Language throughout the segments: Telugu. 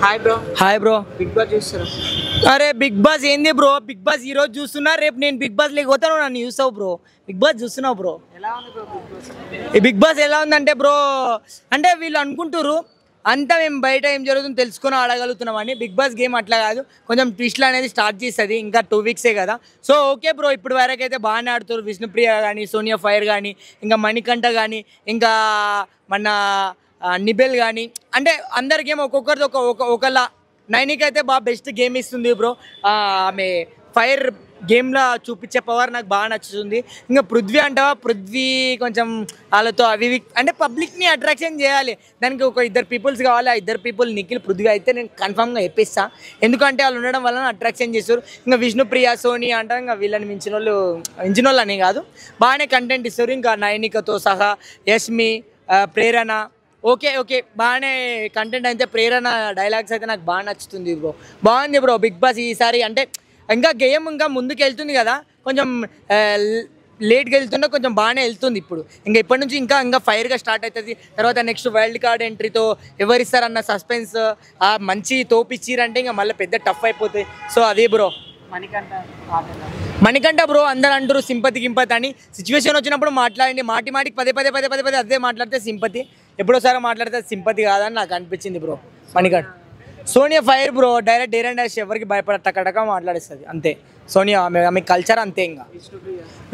Hi bro. Hi bro. Bigg Boss చూస్తారా? అరే బిగ్ బాస్ ఏంది బ్రో? బిగ్ బాస్ ఈ రోజు చూస్తున్నా, రేపు నేను బిగ్ బాస్ లేకపోతాను, నన్ను చూస్తావు బ్రో. బిగ్ బాస్ చూస్తున్నావు బ్రో. ఎలా ఉంది బ్రో బిగ్ బాస్? ఈ బిగ్ బాస్ ఎలా ఉందంటే బ్రో, అంటే వీళ్ళు అనుకుంటారు అంతా మేము బయట ఏం జరుగుతుందో తెలుసుకొని ఆడగలుగుతున్నామని. బిగ్ బాస్ గేమ్ అట్లా కాదు, కొంచెం ట్విస్ట్లు అనేది స్టార్ట్ చేస్తుంది. ఇంకా 2 వీక్సే కదా. సో ఓకే బ్రో, ఇప్పుడు వరకు అయితే బాగానే ఆడుతారు. విష్ణుప్రియ కానీ, సోనియా ఫైర్ కానీ, ఇంకా మణికంఠ కానీ, ఇంకా మన నిబెల్ కానీ, అంటే అందరి గేమ్ ఒక్కొక్కరిది ఒకలా. నైనికి అయితే బాగా బెస్ట్ గేమ్ ఇస్తుంది బ్రో. ఆమె ఫైర్ గేమ్లో చూపించే పవర్ నాకు బాగా నచ్చుతుంది. ఇంకా పృథ్వీ అంటావా, పృథ్వీ కొంచెం వాళ్ళతో అవి అంటే పబ్లిక్ని అట్రాక్షన్ చేయాలి. దానికి ఒక 2 పీపుల్స్ కావాలి. ఆ 2 పీపుల్ నిఖిల్, పృథ్వీ అయితే నేను కన్ఫామ్గా చెప్పిస్తా. ఎందుకంటే వాళ్ళు ఉండడం వల్ల అట్రాక్షన్ చేస్తారు. ఇంకా విష్ణుప్రియ, సోనియా అంటే ఇంకా వీళ్ళని మించిన వాళ్ళు అని కాదు, బాగానే కంటెంట్ ఇస్తారు. ఇంకా నైనికతో సహా యష్మి, ప్రేరణ ఓకే బాగానే కంటెంట్ అయితే. ప్రేరణ డైలాగ్స్ అయితే నాకు బాగా నచ్చుతుంది బ్రో. బాగుంది బ్రో బిగ్ బాస్ ఈసారి. అంటే ఇంకా గేమ్ ఇంకా ముందుకు వెళ్తుంది కదా, కొంచెం లేట్గా వెళ్తున్నా, కొంచెం బాగానే వెళ్తుంది ఇప్పుడు. ఇంకా ఇప్పటి నుంచి ఇంకా ఫైర్గా స్టార్ట్ అవుతుంది. తర్వాత నెక్స్ట్ వైల్డ్ కార్డ్ ఎంట్రీతో ఎవరిస్తారన్న సస్పెన్స్ మంచి తోపిచ్చిరంటే ఇంకా మళ్ళీ పెద్ద టఫ్ అయిపోతాయి. సో అదే బ్రో. మణికంఠ బ్రో అందరూ అంటారు సింపతి గింపతి అని. సిచ్యువేషన్ వచ్చినప్పుడు మాట్లాడండి, మాటికి పదే అదే మాట్లాడితే సింపతి, ఎప్పుడోసారి మాట్లాడితే సింపతి కాదని నాకు అనిపించింది bro. Manikanta. Sonia fire bro, direct dare and dash ఎవరికి భయపడటక్కడక మాట్లాడిస్తుంది అంతే. సోనియా ఆమె కల్చర్ అంతే. ఇంకా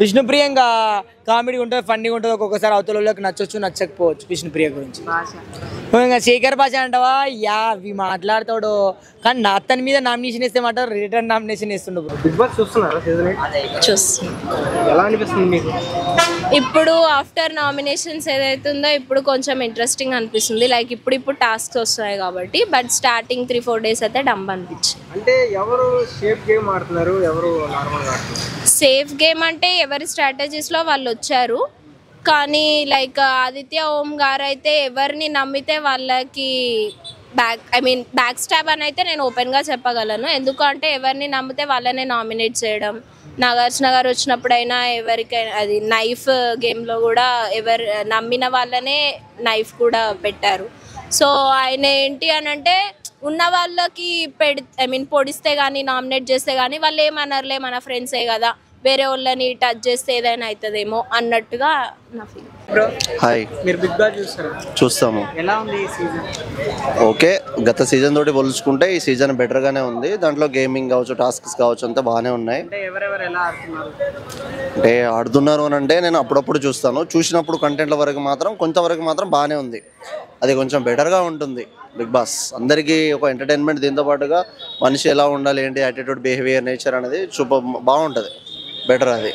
విష్ణుప్రియ ఇంకా కామెడీ ఉంటుంది, ఫన్నీగా ఉంటుంది. ఒక్కొక్కసారి అవతలలోకి నచ్చొచ్చు, నచ్చకపోవచ్చు. విష్ణుప్రియ గురించి ఇంకా శేఖర్ భాష అంటావా, అవి మాట్లాడతాడు. కానీ నా అతని మీద నామినేషన్ ఇస్తే మాట రిటర్న్ నామినేషన్ ఇస్తుండు బ్రో. బిగ్ బాస్ చూస్తున్నారా? ఎలా అనిపిస్తుంది మీకు? ఇప్పుడు ఆఫ్టర్ నామినేషన్స్ ఏదైతుందో ఇప్పుడు కొంచెం ఇంట్రెస్టింగ్ అనిపిస్తుంది. లైక్ ఇప్పుడు టాస్క్స్ వస్తాయి కాబట్టి. బట్ స్టార్టింగ్ 3-4 డేస్ అయితే డంబ్ అనిపించింది. అంటే ఎవరు సేఫ్ గేమ్ ఆడుతున్నారు, ఎవరు నార్మల్గా ఆడుతున్నారు? సేఫ్ గేమ్ అంటే ఎవరి స్ట్రాటజీస్లో వాళ్ళు వచ్చారు. కానీ లైక్ ఆదిత్య ఓం గారు అయితే ఎవరిని నమ్మితే వాళ్ళకి బ్యాక్ స్టాప్ అని అయితే నేను ఓపెన్గా చెప్పగలను. ఎందుకంటే ఎవరిని నమ్మితే వాళ్ళనే నామినేట్ చేయడం. నాగార్జున గారు వచ్చినప్పుడైనా ఎవరికైనా అది నైఫ్ గేమ్లో కూడా ఎవరు నమ్మిన వాళ్ళనే నైఫ్ కూడా పెట్టారు. సో ఆయన ఏంటి అని అంటే ఉన్న వాళ్ళకి పొడిస్తే కానీ నామినేట్ చేస్తే కానీ వాళ్ళు ఏమన్నారులే మన ఫ్రెండ్సే కదా, వేరే వాళ్ళని టచ్ చేస్తే ఏదైనా అవుతుందేమో అన్నట్టుగా నా ఫీలింగ్. హాయ్, మీరు బిగ్ బాస్ చూస్తారా? చూస్తాము. ఎలా ఉంది ఈ సీజన్? ఓకే, గత సీజన్ తోటి పోల్చుకుంటే ఈ సీజన్ బెటర్గానే ఉంది. దాంట్లో గేమింగ్ కావచ్చు, టాస్క్స్ కావచ్చు, అంతా బాగానే ఉన్నాయి. అంటే ఎవరెవరు ఎలా ఆడుతున్నారు? అంటే ఆడుతున్నారు అని అంటే నేను అప్పుడప్పుడు చూస్తాను. చూసినప్పుడు కంటెంట్ల వరకు మాత్రం కొంతవరకు మాత్రం బాగానే ఉంది. అది కొంచెం బెటర్గా ఉంటుంది బిగ్ బాస్. అందరికీ ఒక ఎంటర్టైన్మెంట్, దీంతో పాటుగా మనిషి ఎలా ఉండాలి, ఏంటి యాటిట్యూడ్, బిహేవియర్, నేచర్ అనేది బాగుంటుంది. బెటర్ అది.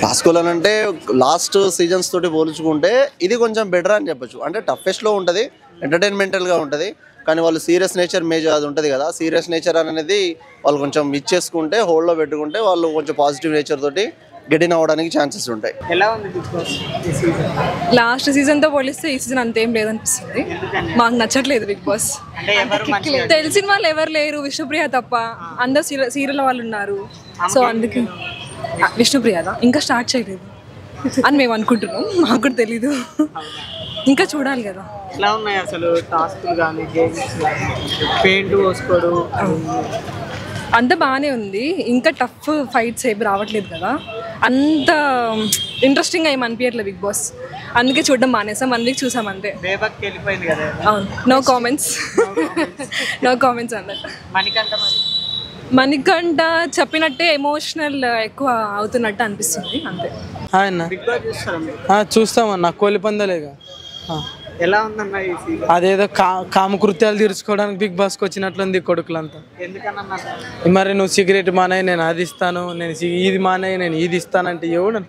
టాస్కులు అని అంటే లాస్ట్ సీజన్స్ తోటి పోల్చుకుంటే ఇది కొంచెం బెటర్ అని చెప్పొచ్చు. అంటే టఫెస్ట్లో ఉంటుంది, ఎంటర్టైన్మెంటల్గా ఉంటుంది. కానీ వాళ్ళు సీరియస్ నేచర్ అది ఉంటుంది కదా, సీరియస్ నేచర్ అనేది వాళ్ళు కొంచెం ఇచ్చేసుకుంటే, హోల్డ్లో పెట్టుకుంటే వాళ్ళు కొంచెం పాజిటివ్ నేచర్ తోటి గెటిన్ అవ్వడానికి ఛాన్సెస్ ఉంటాయి. ఎలా ఉంది బిగ్ బాస్ ఈ సీజన్? లాస్ట్ సీజన్తో పోలిస్తే ఈ సీజన్ అంతేం లేదనిపిస్తుంది. మాకు నచ్చట్లేదు బిగ్ బాస్. తెలిసిన వాళ్ళు ఎవరు లేరు, విష్ణుప్రియ తప్ప. అందరు సీరియల్ వాళ్ళు ఉన్నారు. సో అందుకే విష్ణుప్రియదా ఇంకా స్టార్ట్ చేయలేదు అని మేము అనుకుంటున్నాం. మాకు కూడా తెలీదు, ఇంకా చూడాలి కదా. ఎలా ఉన్నాయి అసలు టాస్క్లు కానీ, గేమ్స్ కానీ, పెయింట్ పోసుకోడు అంత బాగానే ఉంది. ఇంకా టఫ్ ఫైట్స్ ఏమి రావట్లేదు కదా, అంత ఇంట్రెస్టింగ్గా ఏమి అనిపించట్లేదు బిగ్ బాస్. అందుకే చూడడం మానేసాం, అందుకే చూసాం అంతే. వెళ్ళిపోయింది కదా. అవును, నో కామెంట్స్ అన్నారు. మణికంఠ చెప్పినట్టే ఎమోషనల్ ఎక్కువ అవుతున్నట్టు అనిపిస్తుంది అంతే. బిగ్ బాస్ చూస్తారా? చూస్తామన్నా, కోలి పందలేగా. ఎలా ఉందన్న ఈ సీజన్? అదేదో కామకృత్యాలు తీర్చుకోవడానికి బిగ్ బాస్కి వచ్చినట్లుంది కొడుకులంతా. ఎందుకన్నా? మరి నువ్వు సిగరెట్ మానే, నేను అది ఇస్తాను, నేను ఇది మానే, నేను ఇది ఇస్తానంటే ఎవడు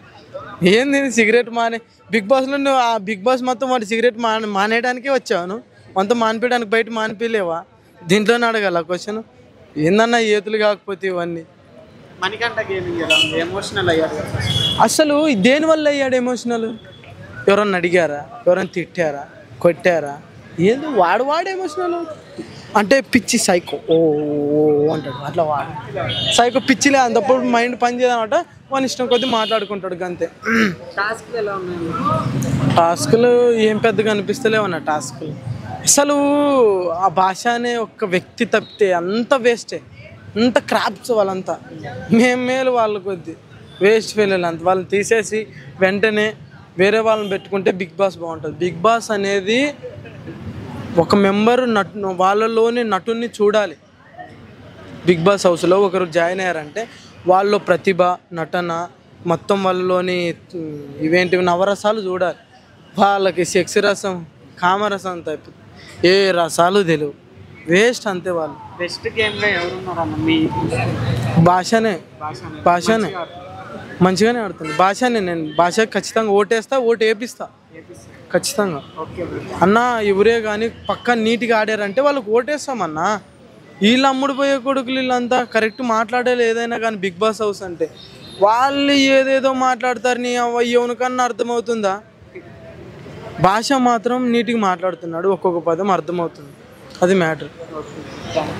ఏంది సిగరెట్ మానే? బిగ్ బాస్లో నువ్వు ఆ బిగ్ బాస్ మొత్తం వాడు సిగరెట్ మానేయడానికే వచ్చావు. మొత్తం మానిపించడానికి బయట మానిపించలేవా? దీంట్లోనే అడగాల క్వశ్చన్. ఏందన్నా ఏతులు కాకపోతే ఇవన్నీ. మణికంఠ గేమింగ్ ఎలా ఉంది? ఎమోషనల్ అయ్యారు అసలు దేనివల్ల అయ్యాడు ఎమోషనల్? ఎవరన్నా అడిగారా? ఎవరైనా తిట్టారా, కొట్టారా? ఏదో వాడు ఎమోషనల్ అంటే పిచ్చి సైకో ఓ అంటాడు. అట్లా వాడు సైకో పిచ్చిలే, అంతప్పుడు మైండ్ పని చేయదనమాట. వాళ్ళ ఇష్టం కొద్దీ మాట్లాడుకుంటాడు అంతే. టాస్క్లు ఎలా ఉన్నాయి? టాస్కులు ఏం పెద్దగా అనిపిస్తలేవు అన్న. టాస్కులు అసలు ఆ భాష అనే ఒక వ్యక్తి తప్పితే అంత వేస్టే, అంత క్రాప్స్ వాళ్ళంతా. మేము మేలు వాళ్ళ కొద్ది వేస్ట్ ఫెయిల్ అంత. వాళ్ళని తీసేసి వెంటనే వేరే వాళ్ళని పెట్టుకుంటే బిగ్ బాస్ బాగుంటుంది. బిగ్ బాస్ అనేది ఒక మెంబరు వాళ్ళలోని నటుని చూడాలి. బిగ్ బాస్ హౌస్లో ఒకరు జాయిన్ అయ్యారంటే వాళ్ళ ప్రతిభ, నటన, మొత్తం వాళ్ళలోని ఇవేంటివి నవరసాలు చూడాలి. వాళ్ళకి సెక్స్ రసం, కామరసం తప్పి ఏ రసాలు తెలియవు, వేస్ట్ అంతే. వాళ్ళు బెస్ట్ గేమ్లో ఎవరున్నారన్న మీ భాషనే మంచిగానే ఆడుతుంది. భాషనే నేను భాష ఖచ్చితంగా ఓటేస్తా, ఓటు వేపిస్తా ఖచ్చితంగా. అన్న ఎవరే కానీ పక్కా నీట్గా ఆడారంటే వాళ్ళకి ఓటేస్తామన్నా. వీళ్ళు అమ్ముడుపోయే కొడుకులు వీళ్ళంతా కరెక్ట్ మాట్లాడేది ఏదైనా కానీ బిగ్ బాస్ హౌస్ అంటే వాళ్ళు ఏదేదో మాట్లాడతారు. నీ ఎవరికన్నా అర్థమవుతుందా? భాష మాత్రం నీట్గా మాట్లాడుతున్నాడు, ఒక్కొక్క పదం అర్థమవుతుంది, అది మ్యాటర్.